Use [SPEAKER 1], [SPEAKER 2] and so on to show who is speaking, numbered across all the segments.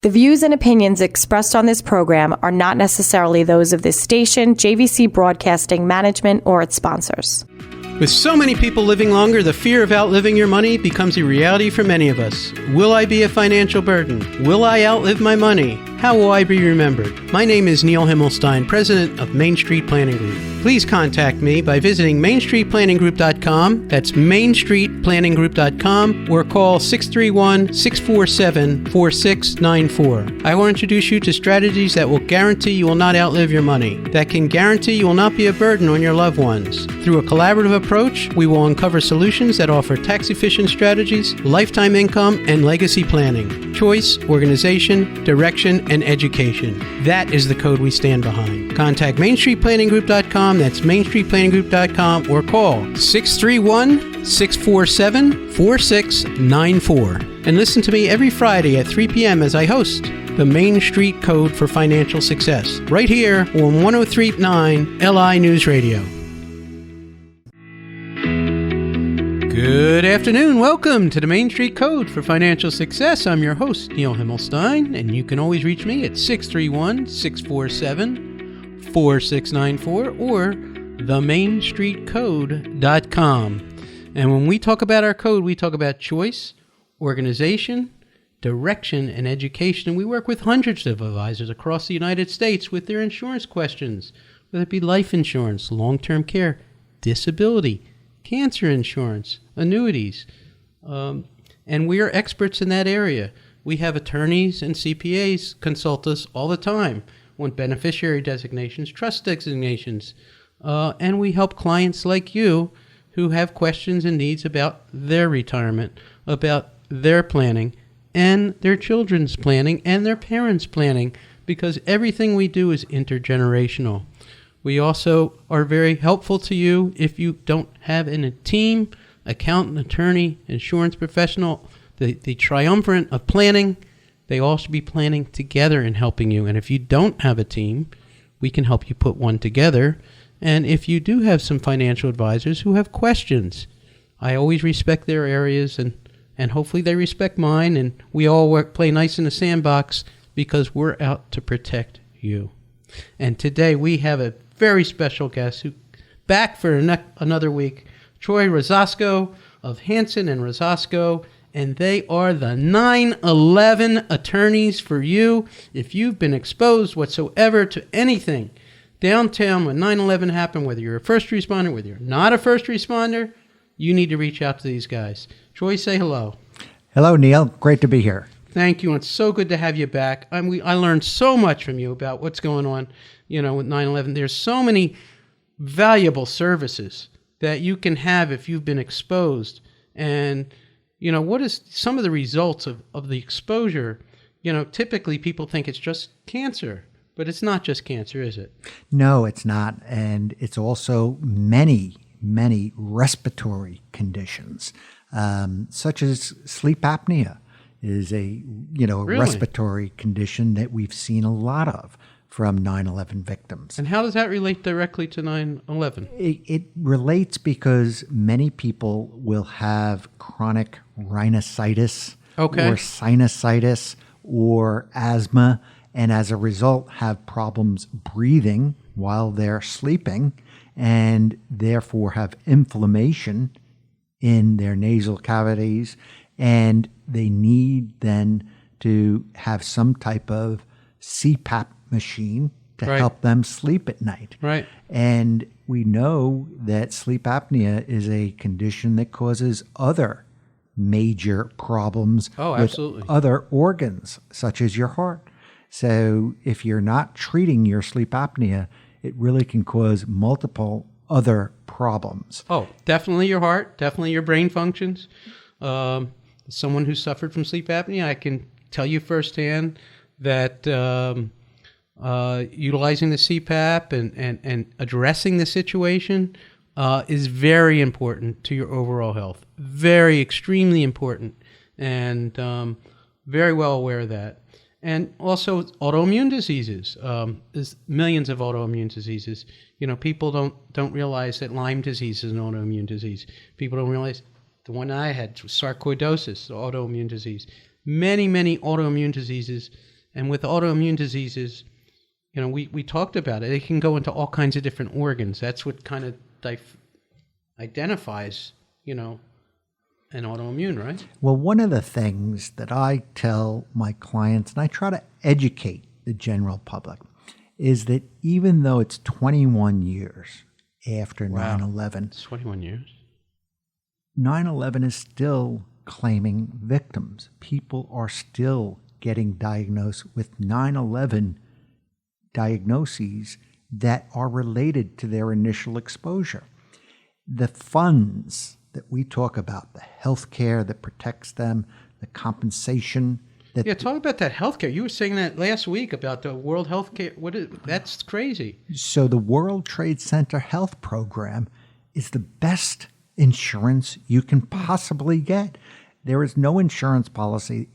[SPEAKER 1] The views and opinions expressed on this program are not necessarily those of this station, JVC Broadcasting Management, or its sponsors.
[SPEAKER 2] With so many people living longer, the fear of outliving your money becomes a reality for many of us. Will I be a financial burden? Will I outlive my money? How will I be remembered? My name is Neil Himmelstein, president of Main Street Planning Group. Please contact me by visiting mainstreetplanninggroup.com. That's mainstreetplanninggroup.com, or call 631-647-4694. I will introduce you to strategies that will guarantee you will not outlive your money, that can guarantee you will not be a burden on your loved ones. Through a collaborative approach, we will uncover solutions that offer tax-efficient strategies, lifetime income, and legacy planning, choice, organization, direction, and education. That is the code we stand behind. Contact mainstreetplanninggroup.com. That's mainstreetplanninggroup.com, or call 631-647-4694. And listen to me every Friday at 3 p.m. as I host the Main Street Code for Financial Success, right here on 103.9 LI News Radio. Good afternoon. Welcome to the Main Street Code for Financial Success. I'm your host, Neil Himmelstein, and you can always reach me at 631-647-4694 or themainstreetcode.com. And when we talk about our code, we talk about choice, organization, direction, and education. And we work with hundreds of advisors across the United States with their insurance questions, whether it be life insurance, long-term care, disability, cancer insurance, annuities, and we are experts in that area. We have attorneys and CPAs consult us all the time on beneficiary designations, trust designations, and we help clients like you who have questions and needs about their retirement, about their planning, and their children's planning, and their parents' planning, because everything we do is intergenerational. We also are very helpful to you if you don't have a team, accountant, attorney, insurance professional, the triumvirate of planning. They all should be planning together and helping you. And if you don't have a team, we can help you put one together. And if you do have some financial advisors who have questions, I always respect their areas, and hopefully they respect mine, and we all play nice in the sandbox because we're out to protect you. And today we have a very special guest who back for another week, Troy Rosasco of Hansen Rosasco, and they are the 9/11 attorneys for you. If you've been exposed whatsoever to anything downtown when 9/11 happened, whether you're a first responder, whether you're not a first responder, you need to reach out to these guys. Troy, say hello.
[SPEAKER 3] Hello, Neil. Great to be here.
[SPEAKER 2] Thank you. It's so good to have you back. I learned so much from you about what's going on, with 9/11. There's so many valuable services that you can have if you've been exposed. And, what is some of the results of the exposure? Typically people think it's just cancer, but it's not just cancer, is it?
[SPEAKER 3] No, it's not. And it's also many, many respiratory conditions, such as sleep apnea is a
[SPEAKER 2] Really?
[SPEAKER 3] respiratory condition that we've seen a lot of from 9/11 victims.
[SPEAKER 2] And how does that relate directly to 9/11?
[SPEAKER 3] It relates because many people will have chronic rhinosinusitis or sinusitis or asthma, and as a result have problems breathing while they're sleeping, and therefore have inflammation in their nasal cavities, and they need then to have some type of CPAP machine to help them sleep at night.
[SPEAKER 2] Right.
[SPEAKER 3] And we know that sleep apnea is a condition that causes other major problems with other organs, such as your heart. So if you're not treating your sleep apnea, it really can cause multiple other problems.
[SPEAKER 2] Oh, definitely your heart, definitely your brain functions. Someone who suffered from sleep apnea, I can tell you firsthand that utilizing the CPAP and addressing the situation is very important to your overall health. Very, extremely important, and very well aware of that. And also autoimmune diseases. There's millions of autoimmune diseases. People don't realize that Lyme disease is an autoimmune disease. People don't realize the one I had was sarcoidosis, the autoimmune disease. many, many autoimmune diseases. And with autoimmune diseases, we talked about it. It can go into all kinds of different organs. That's what kind of identifies, an autoimmune, right?
[SPEAKER 3] Well, one of the things that I tell my clients, and I try to educate the general public, is that even though it's 21 years after 9/11,
[SPEAKER 2] it's 21 years.
[SPEAKER 3] 9/11 is still claiming victims. People are still getting diagnosed with 9/11 diagnoses that are related to their initial exposure. The funds that we talk about, the health care that protects them, the compensation.
[SPEAKER 2] Talk about that health care. You were saying that last week about the World Health Care. That's crazy.
[SPEAKER 3] So the World Trade Center Health Program is the best insurance you can possibly get. There is no insurance policy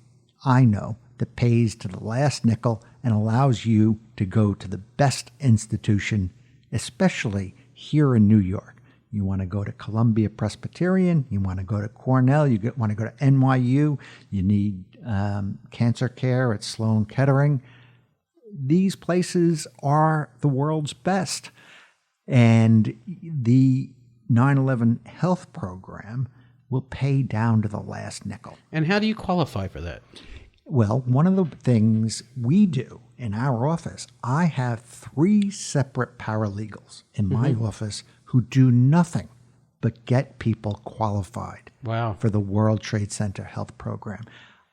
[SPEAKER 3] I know that pays to the last nickel and allows you to go to the best institution, especially here in New York. You want to go to Columbia Presbyterian, you want to go to Cornell, you want to go to NYU, you need cancer care at Sloan Kettering. These places are the world's best. And the 9/11 health program will pay down to the last nickel.
[SPEAKER 2] And how do you qualify for that?
[SPEAKER 3] Well, one of the things we do in our office, I have 3 separate paralegals in my office who do nothing but get people qualified for the World Trade Center Health Program.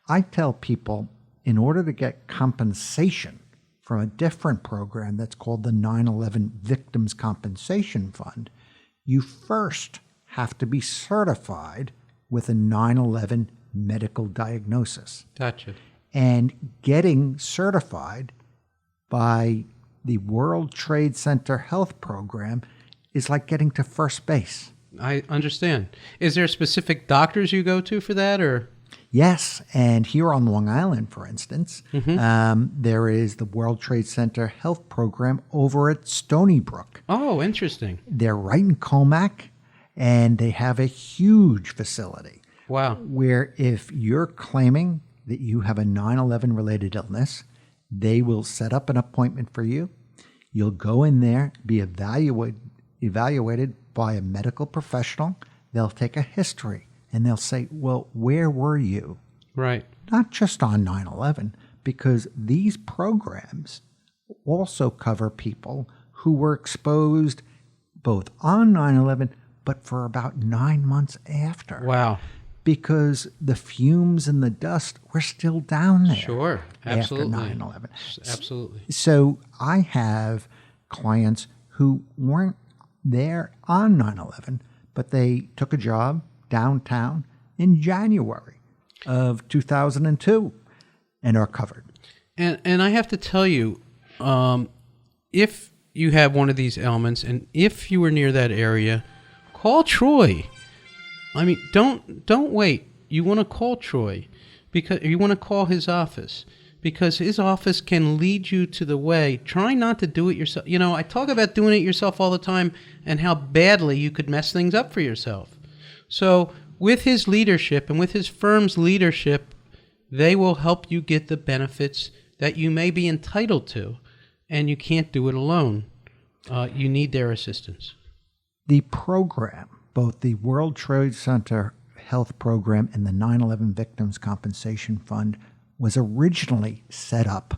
[SPEAKER 3] I tell people, in order to get compensation from a different program that's called the 9/11 Victims Compensation Fund, you first have to be certified with a 9/11 medical diagnosis.
[SPEAKER 2] Gotcha.
[SPEAKER 3] And getting certified by the World Trade Center Health Program is like getting to first base.
[SPEAKER 2] I understand. Is there specific doctors you go to for that, or?
[SPEAKER 3] Yes, and here on Long Island, for instance, there is the World Trade Center Health Program over at Stony Brook.
[SPEAKER 2] Oh, interesting.
[SPEAKER 3] They're right in Comac, and they have a huge facility.
[SPEAKER 2] Wow.
[SPEAKER 3] Where if you're claiming that you have a 9/11 related illness, they will set up an appointment for you. You'll go in there, be evaluated by a medical professional. They'll take a history and they'll say, well, where were you?
[SPEAKER 2] Right.
[SPEAKER 3] Not just on 9/11, because these programs also cover people who were exposed both on 9/11, but for about 9 months after.
[SPEAKER 2] Wow.
[SPEAKER 3] Because the fumes and the dust were still down there.
[SPEAKER 2] Sure, absolutely.
[SPEAKER 3] After 9/11.
[SPEAKER 2] Absolutely.
[SPEAKER 3] So I have clients who weren't there on 9/11, but they took a job downtown in January of 2002 and are covered.
[SPEAKER 2] And I have to tell you, if you have one of these ailments and if you were near that area, call Troy. I mean, don't wait. You want to call Troy because you want to call his office because his office can lead you to the way. Try not to do it yourself. I talk about doing it yourself all the time and how badly you could mess things up for yourself. So with his leadership and with his firm's leadership, they will help you get the benefits that you may be entitled to, and you can't do it alone. You need their assistance.
[SPEAKER 3] The program, both the World Trade Center Health Program and the 9/11 Victims Compensation Fund, was originally set up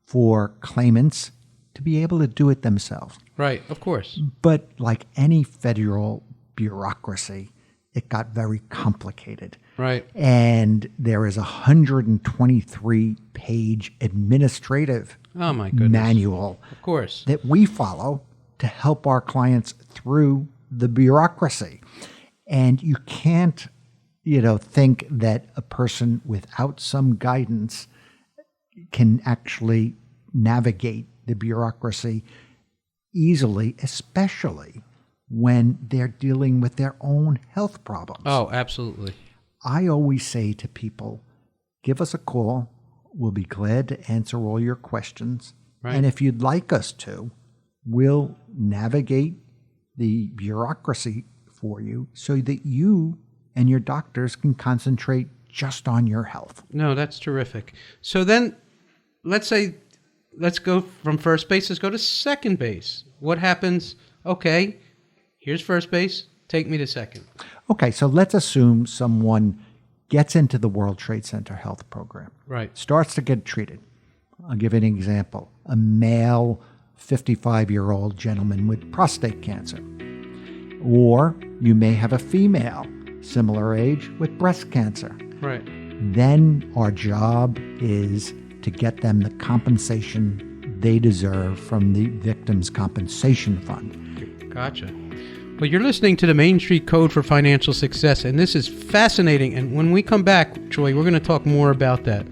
[SPEAKER 3] for claimants to be able to do it themselves.
[SPEAKER 2] Right, of course.
[SPEAKER 3] But like any federal bureaucracy, it got very complicated.
[SPEAKER 2] Right.
[SPEAKER 3] And there is a 123-page administrative manual
[SPEAKER 2] of course,
[SPEAKER 3] that we follow to help our clients through the bureaucracy. And you can't, think that a person without some guidance can actually navigate the bureaucracy easily, especially when they're dealing with their own health problems.
[SPEAKER 2] Oh, absolutely.
[SPEAKER 3] I always say to people, give us a call. We'll be glad to answer all your questions. Right. And if you'd like us to, we'll navigate the bureaucracy for you so that you and your doctors can concentrate just on your health.
[SPEAKER 2] No, that's terrific. So then let's go from first base, let's go to second base. What happens? Okay, here's first base. Take me to second.
[SPEAKER 3] Okay, so let's assume someone gets into the World Trade Center health program.
[SPEAKER 2] Right.
[SPEAKER 3] Starts to get treated. I'll give you an example. A male 55-year-old gentleman with prostate cancer. Or you may have a female, similar age, with breast cancer.
[SPEAKER 2] Right.
[SPEAKER 3] Then our job is to get them the compensation they deserve from the Victims' Compensation Fund.
[SPEAKER 2] Gotcha. Well, you're listening to the Main Street Code for Financial Success, and this is fascinating. And when we come back, Troy, we're going to talk more about that.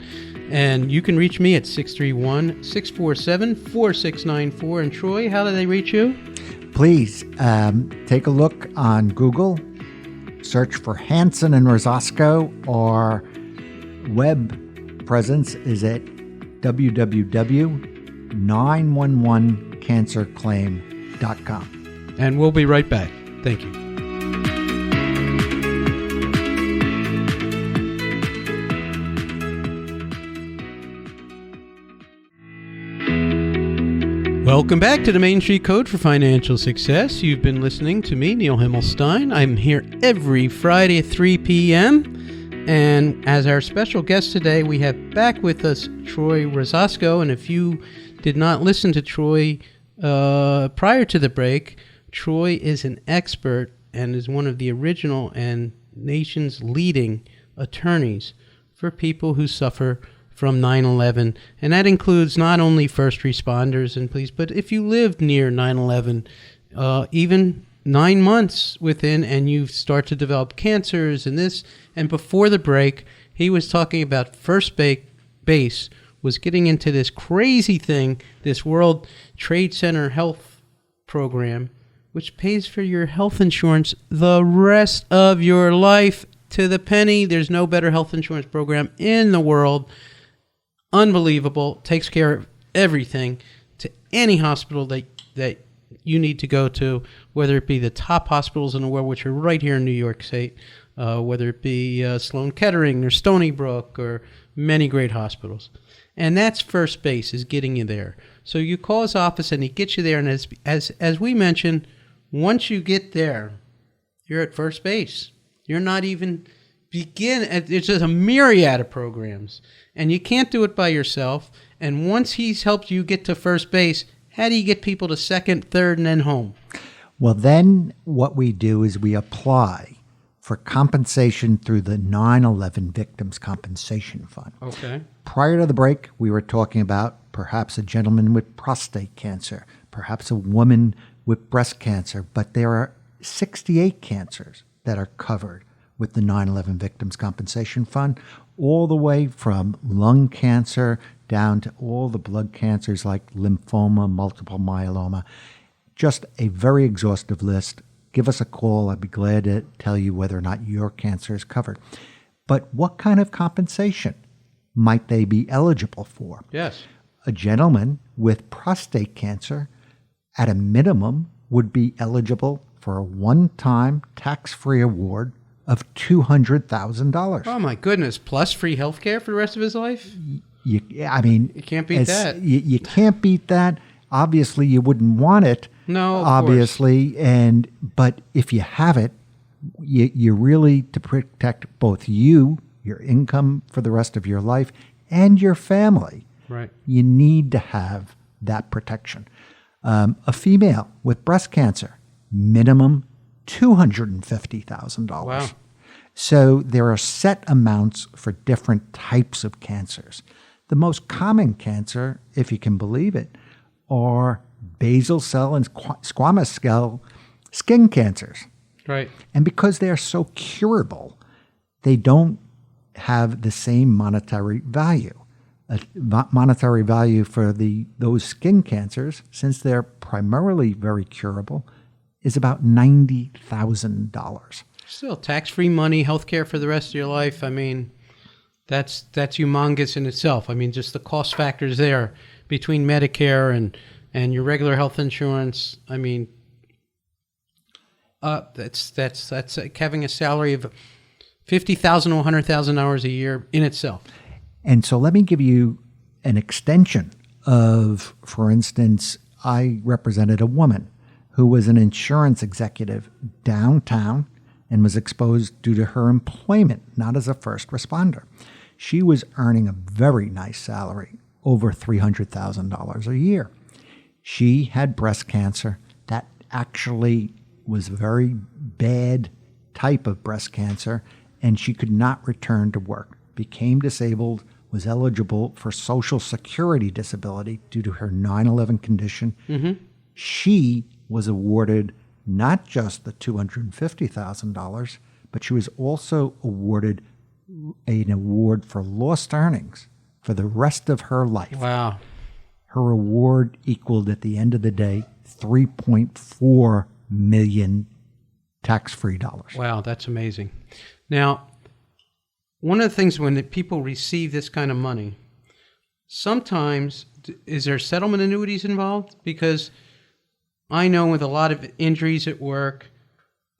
[SPEAKER 2] And you can reach me at 631-647-4694. And Troy, how do they reach you?
[SPEAKER 3] Please take a look on Google, search for Hansen and Rosasco. Our web presence is at www.911cancerclaim.com.
[SPEAKER 2] And we'll be right back. Thank you. Welcome back to the Main Street Code for Financial Success. You've been listening to me, Neil Himmelstein. I'm here every Friday at 3 p.m. And as our special guest today, we have back with us Troy Rosasco. And if you did not listen to Troy prior to the break, Troy is an expert and is one of the original and nation's leading attorneys for people who suffer from 9/11. And that includes not only first responders and police, but if you lived near 9/11, even 9 months within, and you start to develop cancers and this. And before the break, he was talking about first base was getting into this crazy thing, this World Trade Center health program, which pays for your health insurance the rest of your life to the penny. There's no better health insurance program in the world. Unbelievable. Takes care of everything to any hospital that you need to go to, whether it be the top hospitals in the world, which are right here in New York State, whether it be Sloan Kettering or Stony Brook or many great hospitals. And that's first base, is getting you there. So you call his office and he gets you there. And as we mentioned, once you get there, you're at first base. You're not even it's just a myriad of programs. And you can't do it by yourself. And once he's helped you get to first base, how do you get people to second, third, and then home?
[SPEAKER 3] Well, then what we do is we apply for compensation through the 9/11 Victims' Compensation Fund.
[SPEAKER 2] Okay.
[SPEAKER 3] Prior to the break, we were talking about perhaps a gentleman with prostate cancer, perhaps a woman with breast cancer, but there are 68 cancers that are covered with the 9/11 Victims' Compensation Fund, all the way from lung cancer down to all the blood cancers like lymphoma, multiple myeloma. Just a very exhaustive list. Give us a call. I'd be glad to tell you whether or not your cancer is covered. But what kind of compensation might they be eligible for?
[SPEAKER 2] Yes.
[SPEAKER 3] A gentleman with prostate cancer, at a minimum, would be eligible for a one-time tax-free award of $200,000.
[SPEAKER 2] Oh, my goodness. Plus free health care for the rest of his life?
[SPEAKER 3] You
[SPEAKER 2] can't beat that.
[SPEAKER 3] You can't beat that. Obviously, you wouldn't want it.
[SPEAKER 2] No, of
[SPEAKER 3] obviously. Course. But if you have it, you really, to protect both you, your income for the rest of your life, and your family,
[SPEAKER 2] right,
[SPEAKER 3] you need to have that protection. A female with breast cancer, minimum $250,000.
[SPEAKER 2] Wow.
[SPEAKER 3] So there are set amounts for different types of cancers. The most common cancer, if you can believe it, are basal cell and squamous cell skin cancers.
[SPEAKER 2] Right.
[SPEAKER 3] And because they are so curable, they don't have the same monetary value. Monetary value for those skin cancers, since they're primarily very curable, is about $90,000.
[SPEAKER 2] Still, tax-free money, health care for the rest of your life. I mean, that's humongous in itself. I mean, just the cost factors there between Medicare and your regular health insurance. I mean, that's like having a salary of 50,000 to 100,000 hours a year in itself.
[SPEAKER 3] And so let me give you an extension of, for instance, I represented a woman who was an insurance executive downtown and was exposed due to her employment, not as a first responder. She was earning a very nice salary, over $300,000 a year. She had breast cancer that actually was a very bad type of breast cancer, and she could not return to work, became disabled, was eligible for Social Security disability due to her 9/11 condition. Mm-hmm. She was awarded not just the $250,000, but she was also awarded an award for lost earnings for the rest of her life.
[SPEAKER 2] Wow.
[SPEAKER 3] Her award equaled, at the end of the day, $3.4 million tax-free dollars.
[SPEAKER 2] Wow, that's amazing. Now, one of the things when people receive this kind of money, sometimes, is there settlement annuities involved? Because I know with a lot of injuries at work,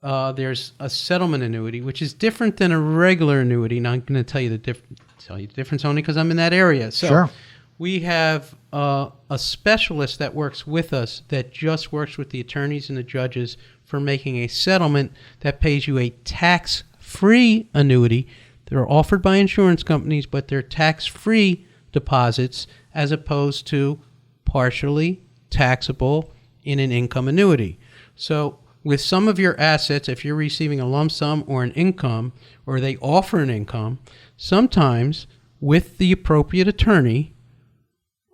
[SPEAKER 2] there's a settlement annuity, which is different than a regular annuity. And I'm going to tell you the difference only because I'm in that area. So
[SPEAKER 3] sure.
[SPEAKER 2] We have a specialist that works with us that just works with the attorneys and the judges for making a settlement that pays you a tax-free annuity. They're offered by insurance companies, but they're tax-free deposits as opposed to partially taxable in an income annuity. So with some of your assets, if you're receiving a lump sum or an income, or they offer an income, sometimes with the appropriate attorney,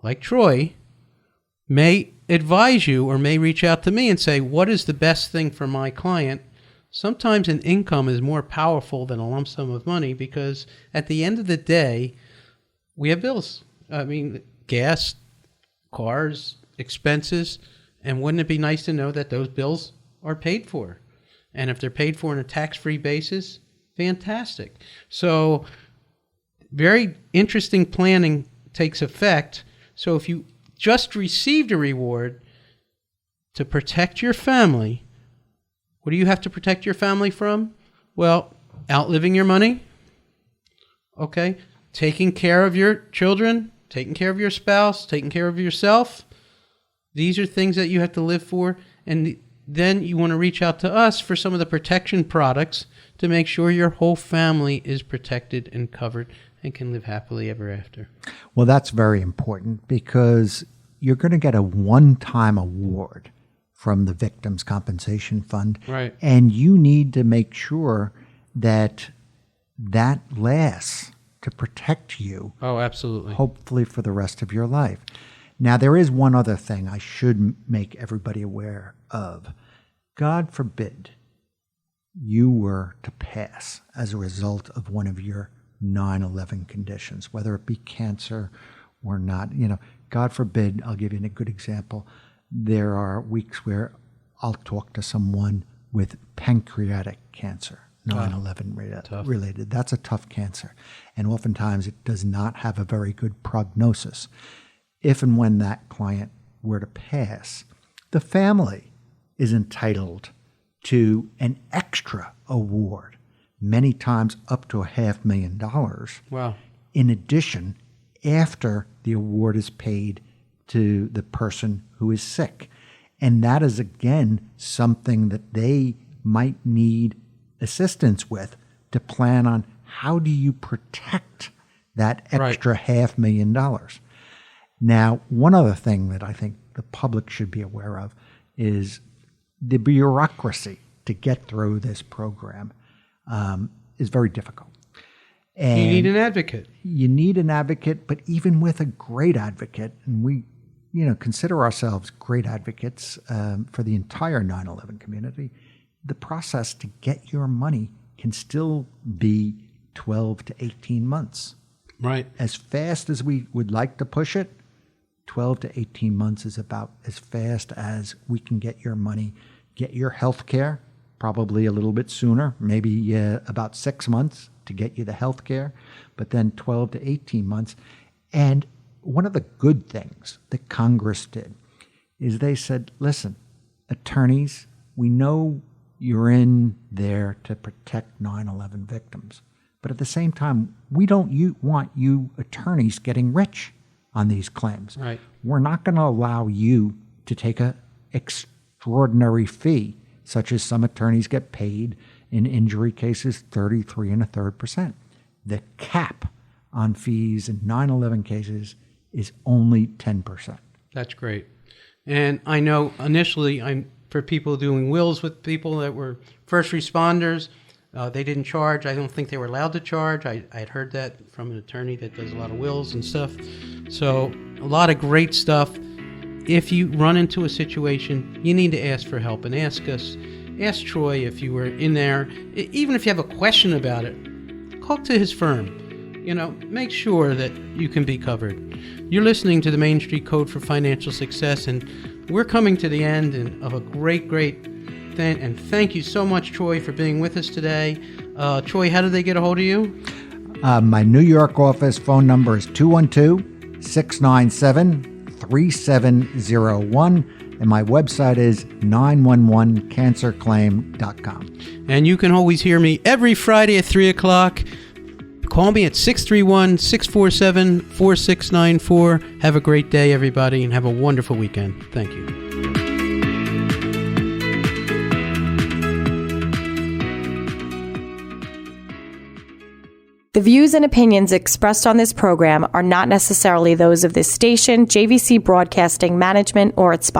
[SPEAKER 2] like Troy, may advise you or may reach out to me and say, what is the best thing for my client? Sometimes an income is more powerful than a lump sum of money because at the end of the day, we have bills. I mean, gas, cars, expenses, and wouldn't it be nice to know that those bills are paid for? And if they're paid for on a tax-free basis, fantastic. So very interesting planning takes effect. So if you just received a reward to protect your family, what do you have to protect your family from? Well, outliving your money, okay, taking care of your children, taking care of your spouse, taking care of yourself. These are things that you have to live for, and then you want to reach out to us for some of the protection products to make sure your whole family is protected and covered and can live happily ever after.
[SPEAKER 3] Well, that's very important because you're going to get a one-time award from the Victims' Compensation Fund.
[SPEAKER 2] Right.
[SPEAKER 3] And you need to make sure that that lasts to protect you.
[SPEAKER 2] Oh, absolutely.
[SPEAKER 3] Hopefully for the rest of your life. Now, there is one other thing I should make everybody aware of. God forbid you were to pass as a result of one of your 9/11 conditions, whether it be cancer or not. You know, God forbid, I'll give you a good example. There are weeks where I'll talk to someone with pancreatic cancer, 9/11 related. That's a tough cancer. And oftentimes it does not have a very good prognosis. If and when that client were to pass, the family is entitled to an extra award, many times up to $500,000.
[SPEAKER 2] Wow.
[SPEAKER 3] In addition, after the award is paid to the person who is sick. And that is, again, something that they might need assistance with to plan on how do you protect that extra $500,000. Now, one other thing that I think the public should be aware of is the bureaucracy to get through this program is very difficult. And
[SPEAKER 2] you need an advocate.
[SPEAKER 3] You need an advocate, but even with a great advocate, and we, consider ourselves great advocates for the entire 9/11 community, the process to get your money can still be 12 to 18 months.
[SPEAKER 2] Right.
[SPEAKER 3] As fast as we would like to push it, 12 to 18 months is about as fast as we can get your money, get your health care, probably a little bit sooner, maybe about 6 months to get you the health care, but then 12 to 18 months. And one of the good things that Congress did is they said, listen, attorneys, we know you're in there to protect 9/11 victims. But at the same time, we don't want you attorneys getting rich on these claims.
[SPEAKER 2] Right.
[SPEAKER 3] We're not going to allow you to take a extraordinary fee, such as some attorneys get paid in injury cases 33 1/3%. The cap on fees in 9/11 cases is only 10%.
[SPEAKER 2] That's great. And I know initially for people doing wills with people that were first responders, they didn't charge. I don't think they were allowed to charge. I had heard that from an attorney that does a lot of wills and stuff. So a lot of great stuff. If you run into a situation, you need to ask for help and ask us. Ask Troy if you were in there. Even if you have a question about it, talk to his firm. Make sure that you can be covered. You're listening to the Main Street Code for Financial Success, and we're coming to the end of a great thing. And thank you so much, Troy, for being with us today. Troy, how do they get a hold of you?
[SPEAKER 3] My New York office phone number is 212-697-3701, and my website is 911cancerclaim.com.
[SPEAKER 2] And you can always hear me every Friday at 3 o'clock. Call me at 631-647-4694. Have a great day, everybody, and have a wonderful weekend. Thank you.
[SPEAKER 1] The views and opinions expressed on this program are not necessarily those of this station, JVC Broadcasting Management, or its sponsors.